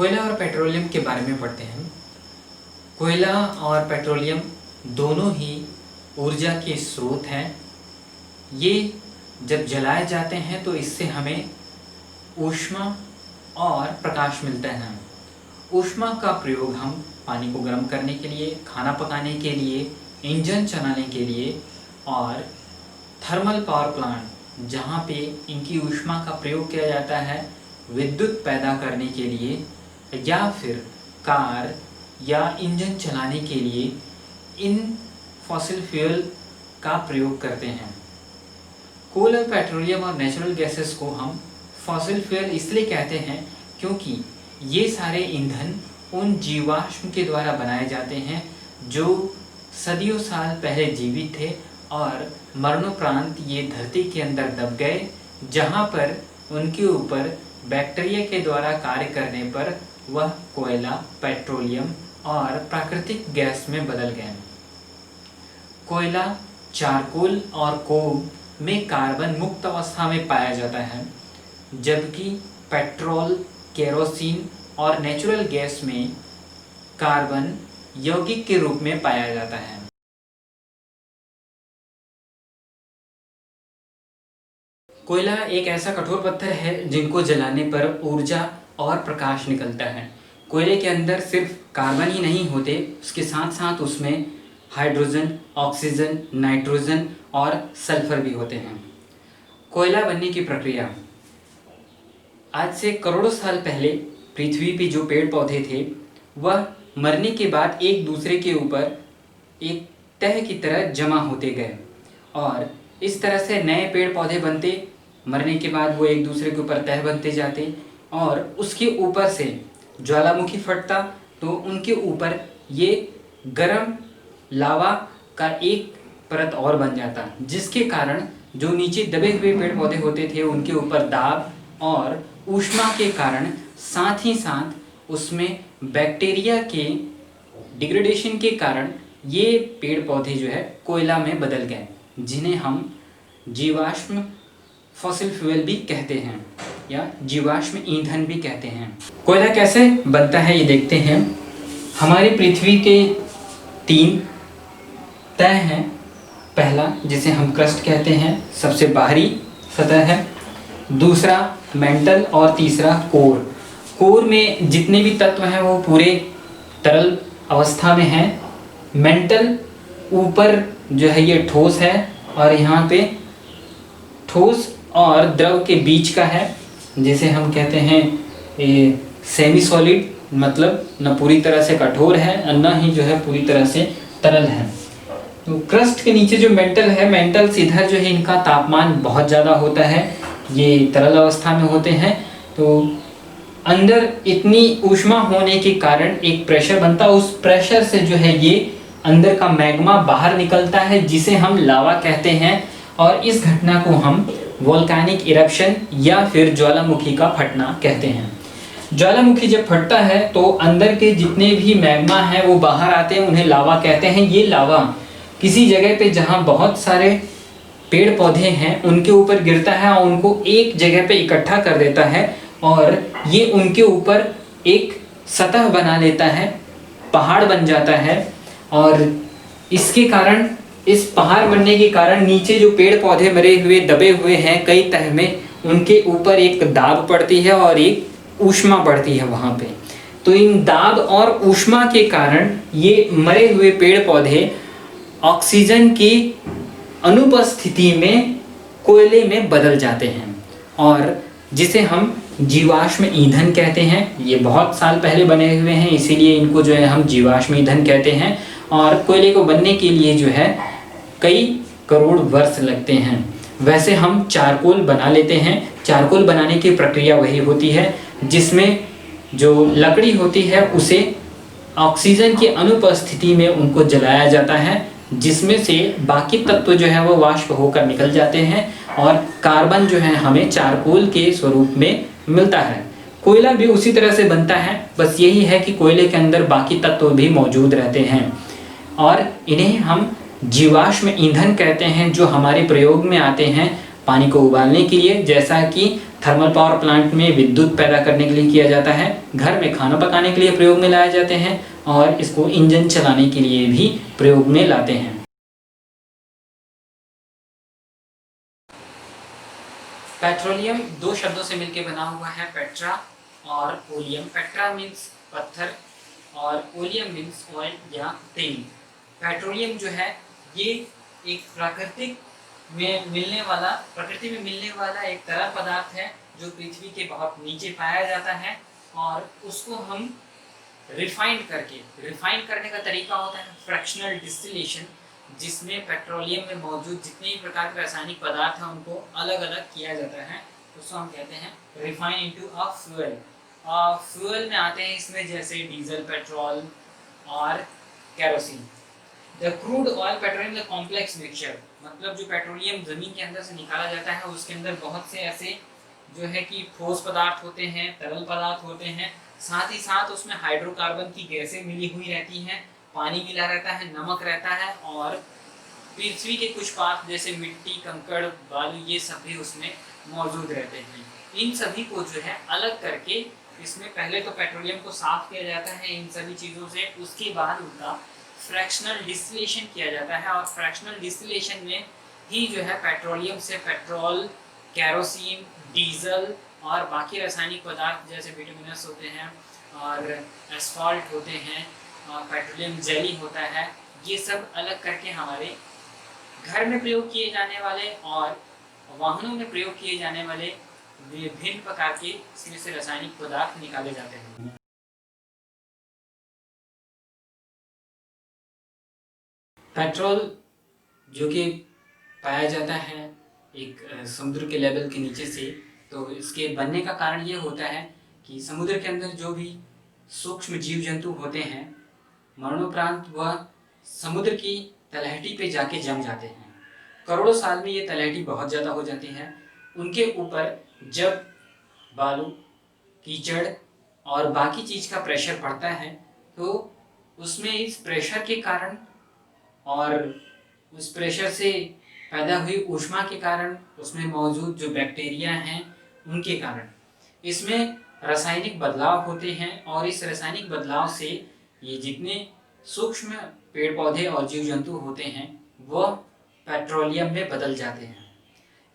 कोयला और पेट्रोलियम के बारे में पढ़ते हैं। कोयला और पेट्रोलियम दोनों ही ऊर्जा के स्रोत हैं। ये जब जलाए जाते हैं तो इससे हमें ऊष्मा और प्रकाश मिलता है। ऊष्मा का प्रयोग हम पानी को गर्म करने के लिए, खाना पकाने के लिए, इंजन चलाने के लिए और थर्मल पावर प्लांट जहाँ पे इनकी ऊष्मा का प्रयोग किया जाता है विद्युत पैदा करने के लिए, या फिर कार या इंजन चलाने के लिए इन फॉसिल फ्यूल का प्रयोग करते हैं। कोल और पेट्रोलियम और नेचुरल गैसेस को हम फॉसिल फ्यूल इसलिए कहते हैं क्योंकि ये सारे ईंधन उन जीवाश्म के द्वारा बनाए जाते हैं जो सदियों साल पहले जीवित थे और मरणोपरांत ये धरती के अंदर दब गए, जहाँ पर उनके ऊपर बैक्टीरिया के द्वारा कार्य करने पर वह कोयला, पेट्रोलियम और प्राकृतिक गैस में बदल गए। कोयला, चारकोल और कोब में कार्बन मुक्त अवस्था में पाया जाता है, जबकि पेट्रोल, केरोसिन और नेचुरल गैस में कार्बन यौगिक के रूप में पाया जाता है। कोयला एक ऐसा कठोर पत्थर है जिनको जलाने पर ऊर्जा और प्रकाश निकलता है। कोयले के अंदर सिर्फ कार्बन ही नहीं होते, उसके साथ साथ उसमें हाइड्रोजन, ऑक्सीजन, नाइट्रोजन और सल्फर भी होते हैं। कोयला बनने की प्रक्रिया आज से करोड़ों साल पहले पृथ्वी पे जो पेड़ पौधे थे वह मरने के बाद एक दूसरे के ऊपर एक तह की तरह जमा होते गए और इस तरह से नए पेड़ पौधे बनते। मरने के बाद वो एक दूसरे के ऊपर तह बनते जाते और उसके ऊपर से ज्वालामुखी फटता तो उनके ऊपर ये गर्म लावा का एक परत और बन जाता, जिसके कारण जो नीचे दबे हुए पेड़ पौधे होते थे उनके ऊपर दाब और ऊष्मा के कारण साथ ही साथ उसमें बैक्टीरिया के डिग्रेडेशन के कारण ये पेड़ पौधे जो है कोयला में बदल गए, जिन्हें हम जीवाश्म फॉसिल फ्यूल भी कहते हैं या जीवाश्म ईंधन भी कहते हैं। कोयला कैसे बनता है ये देखते हैं। हमारी पृथ्वी के 3 तह हैं। पहला जिसे हम क्रस्ट कहते हैं, सबसे बाहरी सतह है। दूसरा मेंटल और तीसरा कोर। कोर में जितने भी तत्व हैं वो पूरे तरल अवस्था में हैं। मेंटल ऊपर जो है ये ठोस है और यहाँ पे ठोस और द्रव के बीच का है, जिसे हम कहते हैं ये सेमी सॉलिड, मतलब न पूरी तरह से कठोर है और न ही जो है पूरी तरह से तरल है। तो क्रस्ट के नीचे जो मेंटल है, मेंटल सीधा जो है इनका तापमान बहुत ज़्यादा होता है, ये तरल अवस्था में होते हैं। तो अंदर इतनी ऊष्मा होने के कारण एक प्रेशर बनता है, उस प्रेशर से जो है ये अंदर का मैग्मा बाहर निकलता है, जिसे हम लावा कहते हैं। और इस घटना को हम वोल्केनिक इरप्शन या फिर ज्वालामुखी का फटना कहते हैं। ज्वालामुखी जब फटता है तो अंदर के जितने भी मैग्मा हैं वो बाहर आते हैं, उन्हें लावा कहते हैं। ये लावा किसी जगह पे जहाँ बहुत सारे पेड़ पौधे हैं उनके ऊपर गिरता है और उनको एक जगह पे इकट्ठा कर देता है और ये उनके ऊपर एक सतह बना लेता है, पहाड़ बन जाता है। और इसके कारण, इस पहाड़ बनने के कारण नीचे जो पेड़ पौधे मरे हुए दबे हुए हैं कई तह में, उनके ऊपर एक दाब पड़ती है और एक ऊष्मा बढ़ती है वहाँ पे। तो इन दाब और ऊष्मा के कारण ये मरे हुए पेड़ पौधे ऑक्सीजन की अनुपस्थिति में कोयले में बदल जाते हैं और जिसे हम जीवाश्म ईंधन कहते हैं। ये बहुत साल पहले बने हुए हैं, इसीलिए इनको जो है हम जीवाश्म ईंधन कहते हैं। और कोयले को बनने के लिए जो है कई करोड़ वर्ष लगते हैं। वैसे हम चारकोल बना लेते हैं। चारकोल बनाने की प्रक्रिया वही होती है जिसमें जो लकड़ी होती है उसे ऑक्सीजन की अनुपस्थिति में उनको जलाया जाता है, जिसमें से बाकी तत्व जो है वो वाष्प होकर निकल जाते हैं और कार्बन जो है हमें चारकोल के स्वरूप में मिलता है। कोयला भी उसी तरह से बनता है, बस यही है कि कोयले के अंदर बाकी तत्व भी मौजूद रहते हैं और इन्हें हम जीवाश्म ईंधन कहते हैं, जो हमारे प्रयोग में आते हैं पानी को उबालने के लिए, जैसा कि थर्मल पावर प्लांट में विद्युत पैदा करने के लिए किया जाता है, घर में खाना पकाने के लिए प्रयोग में लाए जाते हैं और इसको इंजन चलाने के लिए भी प्रयोग में लाते हैं। पेट्रोलियम दो शब्दों से मिलकर बना हुआ है, पेट्रा और ओलियम। पेट्रा मीन्स पत्थर और ओलियम मीन्स ऑयल या तेल। पेट्रोलियम जो है ये एक प्रकृति में मिलने वाला एक तरल पदार्थ है जो पृथ्वी के बहुत नीचे पाया जाता है और उसको हम रिफाइंड करने का तरीका होता है फ्रैक्शनल डिस्टिलेशन, जिसमें पेट्रोलियम में मौजूद जितने भी प्रकार के रासायनिक पदार्थ हैं उनको अलग अलग किया जाता है, उसको हम कहते हैं refine into a fuel. Fuel में आते हैं इसमें जैसे डीजल, पेट्रोल और kerosene. The crude oil petroleum the complex mixture, मतलब जो पेट्रोलियम जमीन के अंदर से निकाला जाता है उसके अंदर बहुत से ऐसे जो है कि ठोस पदार्थ होते हैं, तरल पदार्थ होते हैं, साथ ही साथ उसमें हाइड्रोकार्बन की गैसें मिली हुई रहती हैं, पानी मिला रहता है, नमक रहता है और पृथ्वी के कुछ पार्ट जैसे मिट्टी, कंकड़, बालू, ये सब भी उसमें मौजूद रहते हैं। इन सभी को जो है अलग करके इसमें पहले तो पेट्रोलियम को साफ किया जाता है इन सभी चीज़ों से, उसके बाद उनका फ्रैक्शनल डिस्टिलेशन किया जाता है और फ्रैक्शनल डिस्टिलेशन में ही जो है पेट्रोलियम से पेट्रोल, केरोसिन, डीजल और बाकी रासायनिक पदार्थ जैसे विटामिनस होते हैं और एस्फॉल्ट होते हैं और पेट्रोलियम जेली होता है, ये सब अलग करके हमारे घर में प्रयोग किए जाने वाले और वाहनों में प्रयोग किए जाने वाले विभिन्न प्रकार के इसमें से रासायनिक पदार्थ निकाले जाते हैं। पेट्रोल जो कि पाया जाता है एक समुद्र के लेवल के नीचे से, तो इसके बनने का कारण ये होता है कि समुद्र के अंदर जो भी सूक्ष्म जीव जंतु होते हैं मरणोपरांत वह समुद्र की तलहटी पे जाके जम जाते हैं। करोड़ों साल में ये तलहटी बहुत ज़्यादा हो जाती है, उनके ऊपर जब बालू, कीचड़ और बाकी चीज़ का प्रेशर पड़ता है तो उसमें इस प्रेशर के कारण और उस प्रेशर से पैदा हुई ऊष्मा के कारण उसमें मौजूद जो बैक्टीरिया हैं उनके कारण इसमें रासायनिक बदलाव होते हैं और इस रासायनिक बदलाव से ये जितने सूक्ष्म पेड़ पौधे और जीव जंतु होते हैं वह पेट्रोलियम में बदल जाते हैं।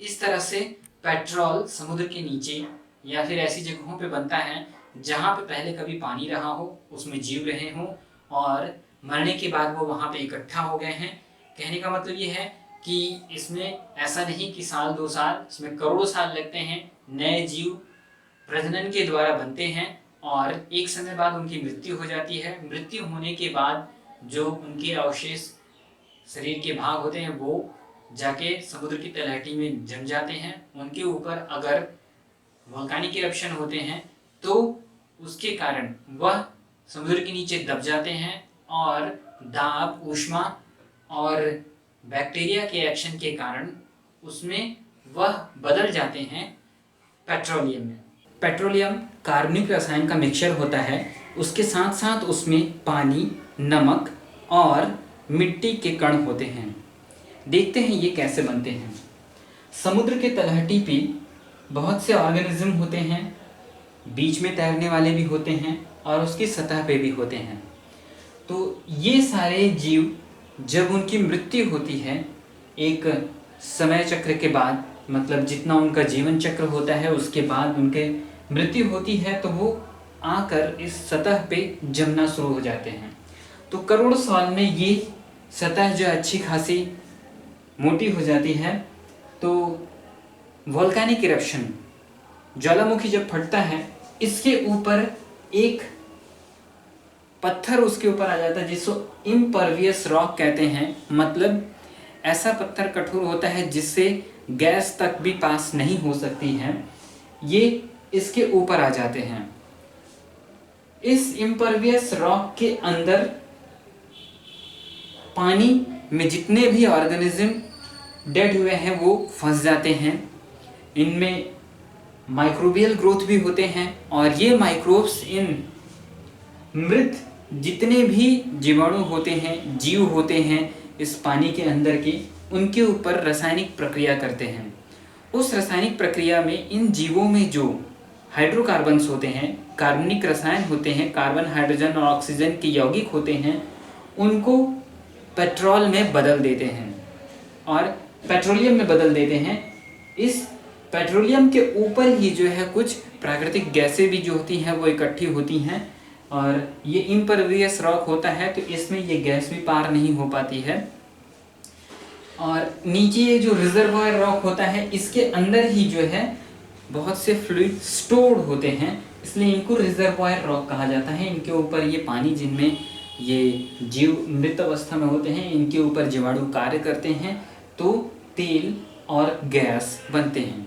इस तरह से पेट्रोल समुद्र के नीचे या फिर ऐसी जगहों पे बनता है जहाँ पे पहले कभी पानी रहा हो, उसमें जीव रहे हों और मरने के बाद वो वहाँ पे इकट्ठा हो गए हैं। कहने का मतलब ये है कि इसमें ऐसा नहीं कि साल 2 साल, इसमें करोड़ों साल लगते हैं। नए जीव प्रजनन के द्वारा बनते हैं और एक समय बाद उनकी मृत्यु हो जाती है। मृत्यु होने के बाद जो उनके अवशेष शरीर के भाग होते हैं वो जाके समुद्र की तलहटी में जम जाते हैं। उनके ऊपर अगर वोल्केनिक इरप्शन होते हैं तो उसके कारण वह समुद्र के नीचे दब जाते हैं और दाब, ऊष्मा और बैक्टीरिया के एक्शन के कारण उसमें वह बदल जाते हैं पेट्रोलियम में। पेट्रोलियम कार्बनिक रसायन का मिक्सचर होता है, उसके साथ साथ उसमें पानी, नमक और मिट्टी के कण होते हैं। देखते हैं ये कैसे बनते हैं। समुद्र के तलहटी पे बहुत से ऑर्गेनिज्म होते हैं, बीच में तैरने वाले भी होते हैं और उसकी सतह पे भी होते हैं। तो ये सारे जीव जब उनकी मृत्यु होती है एक समय चक्र के बाद, मतलब जितना उनका जीवन चक्र होता है उसके बाद उनके मृत्यु होती है, तो वो आकर इस सतह पे जमना शुरू हो जाते हैं। तो करोड़ों साल में ये सतह जो अच्छी खासी मोटी हो जाती है। तो वोल्केनिक इरप्शन, ज्वालामुखी जब फटता है इसके ऊपर एक पत्थर उसके ऊपर आ जाता है जिसको इम्परवियस रॉक कहते हैं। मतलब ऐसा पत्थर कठोर होता है जिससे गैस तक भी पास नहीं हो सकती है, ये इसके ऊपर आ जाते हैं। इस इम्परवियस रॉक के अंदर पानी में जितने भी ऑर्गेनिज्म डेड हुए हैं वो फंस जाते हैं। इनमें माइक्रोबियल ग्रोथ भी होते हैं और ये माइक्रोब्स इन मृत जितने भी जीवाणु होते हैं, जीव होते हैं इस पानी के अंदर के, उनके ऊपर रासायनिक प्रक्रिया करते हैं उस रासायनिक प्रक्रिया में इन जीवों में जो हाइड्रोकार्बन्स होते हैं, कार्बनिक रसायन होते हैं, कार्बन हाइड्रोजन और ऑक्सीजन के यौगिक होते हैं, उनको पेट्रोल में बदल देते हैं और पेट्रोलियम में बदल देते हैं। इस पेट्रोलियम के ऊपर ही जो है कुछ प्राकृतिक गैसें भी जो होती हैं वो इकट्ठी होती हैं और ये इम्परवियस रॉक होता है, तो इसमें ये गैस भी पार नहीं हो पाती है। और नीचे ये जो रिजर्वायर रॉक होता है, इसके अंदर ही जो है बहुत से फ्लूइड स्टोर्ड होते हैं, इसलिए इनको रिजर्वायर रॉक कहा जाता है। इनके ऊपर ये पानी, जिनमें ये जीव मृत अवस्था में होते हैं, इनके ऊपर जीवाणु कार्य करते हैं तो तेल और गैस बनते हैं।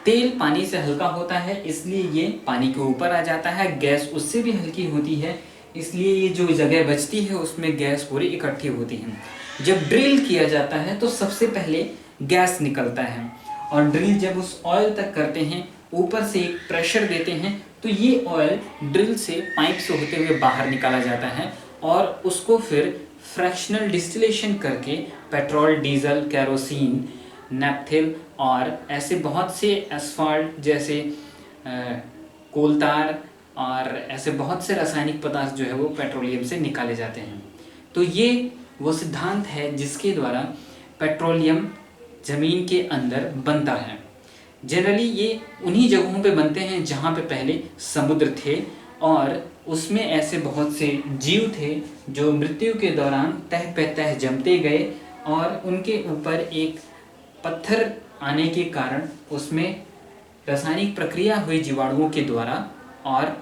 तेल पानी से हल्का होता है, इसलिए ये पानी के ऊपर आ जाता है। गैस उससे भी हल्की होती है, इसलिए ये जो जगह बचती है उसमें गैस पूरी इकट्ठी होती है। जब ड्रिल किया जाता है तो सबसे पहले गैस निकलता है और ड्रिल जब उस ऑयल तक करते हैं, ऊपर से एक प्रेशर देते हैं, तो ये ऑयल ड्रिल से पाइप से होते हुए बाहर निकाला जाता है और उसको फिर फ्रैक्शनल डिस्टिलेशन करके पेट्रोल, डीजल, केरोसिन, नैप्थिल और ऐसे बहुत से एस्फाल्ट जैसे कोलतार और ऐसे बहुत से रासायनिक पदार्थ जो है वो पेट्रोलियम से निकाले जाते हैं। तो ये वो सिद्धांत है जिसके द्वारा पेट्रोलियम ज़मीन के अंदर बनता है। जनरली ये उन्हीं जगहों पे बनते हैं जहाँ पे पहले समुद्र थे और उसमें ऐसे बहुत से जीव थे जो मृत्यु के दौरान तह पे तह जमते गए और उनके ऊपर एक पत्थर आने के कारण उसमें रासायनिक प्रक्रिया हुई जीवाणुओं के द्वारा और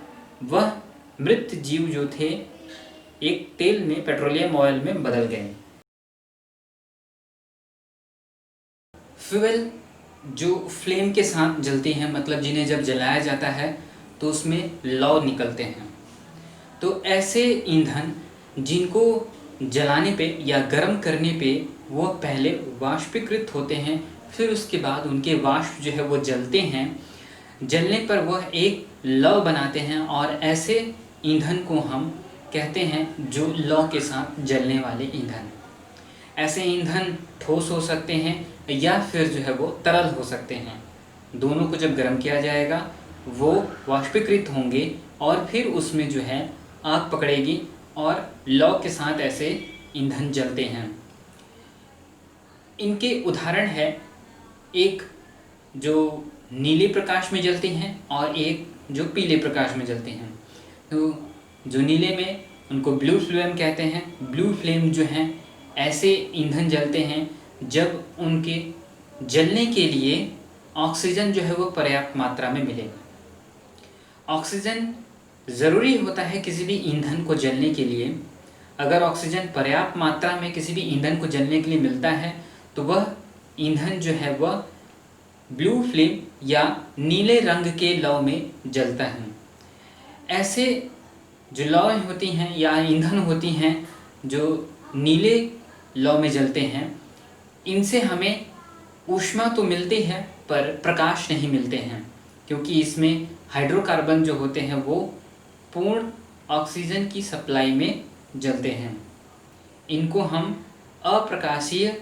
वह मृत जीव जो थे एक तेल में, पेट्रोलियम ऑयल में बदल गए। फ्यूल जो फ्लेम के साथ जलती हैं, मतलब जिन्हें जब जलाया जाता है तो उसमें लौ निकलते हैं। तो ऐसे ईंधन जिनको जलाने पे या गर्म करने पे वो पहले वाष्पीकृत होते हैं, फिर उसके बाद उनके वाष्प जो है वो जलते हैं। जलने पर वह एक लौ बनाते हैं और ऐसे ईंधन को हम कहते हैं जो लौ के साथ जलने वाले ईंधन। ऐसे ईंधन ठोस हो सकते हैं या फिर जो है वो तरल हो सकते हैं। दोनों को जब गर्म किया जाएगा वो वाष्पीकृत होंगे और फिर उसमें जो है आग पकड़ेगी और लौ के साथ ऐसे ईंधन जलते हैं। इनके उदाहरण है एक जो नीले प्रकाश में जलती हैं और एक जो पीले प्रकाश में जलती हैं। तो जो नीले में उनको ब्लू फ्लेम कहते हैं। ब्लू फ्लेम जो हैं ऐसे ईंधन जलते हैं जब उनके जलने के लिए ऑक्सीजन जो है वो पर्याप्त मात्रा में मिले। ऑक्सीजन ज़रूरी होता है किसी भी ईंधन को जलने के लिए। अगर ऑक्सीजन पर्याप्त मात्रा में किसी भी ईंधन को जलने के लिए मिलता है तो वह ईंधन जो है वह ब्लू फ्लेम या नीले रंग के लौ में जलता है। ऐसे जो लौ होती हैं या ईंधन होती हैं जो नीले लौ में जलते हैं, इनसे हमें ऊष्मा तो मिलती है पर प्रकाश नहीं मिलते हैं, क्योंकि इसमें हाइड्रोकार्बन जो होते हैं वो पूर्ण ऑक्सीजन की सप्लाई में जलते हैं। इनको हम अप्रकाशीय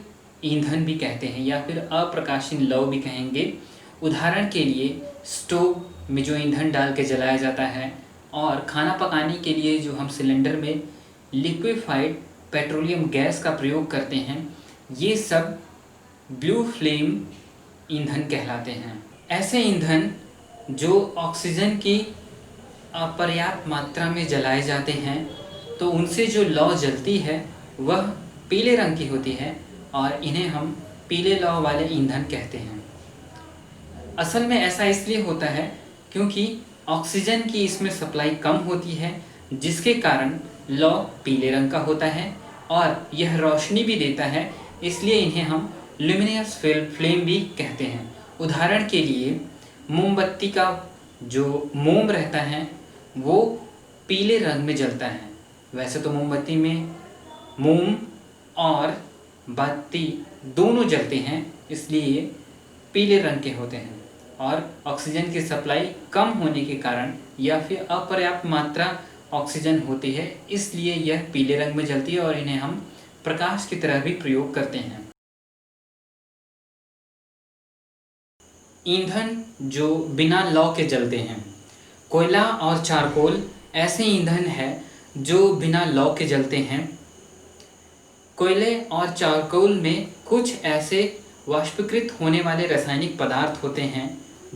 ईंधन भी कहते हैं या फिर अप्रकाशीय लौ भी कहेंगे। उदाहरण के लिए स्टोव में जो ईंधन डाल के जलाया जाता है और खाना पकाने के लिए जो हम सिलेंडर में लिक्विफाइड पेट्रोलियम गैस का प्रयोग करते हैं, ये सब ब्लू फ्लेम ईंधन कहलाते हैं। ऐसे ईंधन जो ऑक्सीजन की अपर्याप्त मात्रा में जलाए जाते हैं तो उनसे जो लौ जलती है वह पीले रंग की होती है और इन्हें हम पीले लौ वाले ईंधन कहते हैं। असल में ऐसा इसलिए होता है क्योंकि ऑक्सीजन की इसमें सप्लाई कम होती है, जिसके कारण लौ पीले रंग का होता है और यह रोशनी भी देता है, इसलिए इन्हें हम ल्यूमिनस फ्लेम भी कहते हैं। उदाहरण के लिए मोमबत्ती का जो मोम रहता है वो पीले रंग में जलता है। वैसे तो मोमबत्ती में मोम और बत्ती दोनों जलते हैं, इसलिए ये पीले रंग के होते हैं। और ऑक्सीजन की सप्लाई कम होने के कारण या फिर अपर्याप्त मात्रा ऑक्सीजन होती है, इसलिए यह पीले रंग में जलती है और इन्हें हम प्रकाश की तरह भी प्रयोग करते हैं। ईंधन जो बिना लौ के जलते हैं। कोयला और चारकोल ऐसे ईंधन है जो बिना लौ के जलते हैं। कोयले और चारकोल में कुछ ऐसे वाष्पीकृत होने वाले रासायनिक पदार्थ होते हैं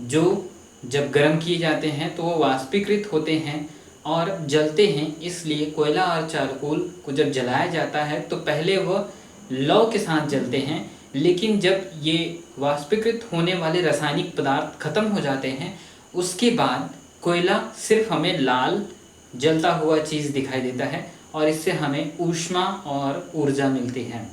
जो जब गर्म किए जाते हैं तो वो वाष्पीकृत होते हैं और जलते हैं। इसलिए कोयला और चारकोल को जब जलाया जाता है तो पहले वह लौ के साथ जलते हैं, लेकिन जब ये वाष्पीकृत होने वाले रासायनिक पदार्थ खत्म हो जाते हैं उसके बाद कोयला सिर्फ हमें लाल जलता हुआ चीज़ दिखाई देता है और इससे हमें ऊष्मा और ऊर्जा मिलती है।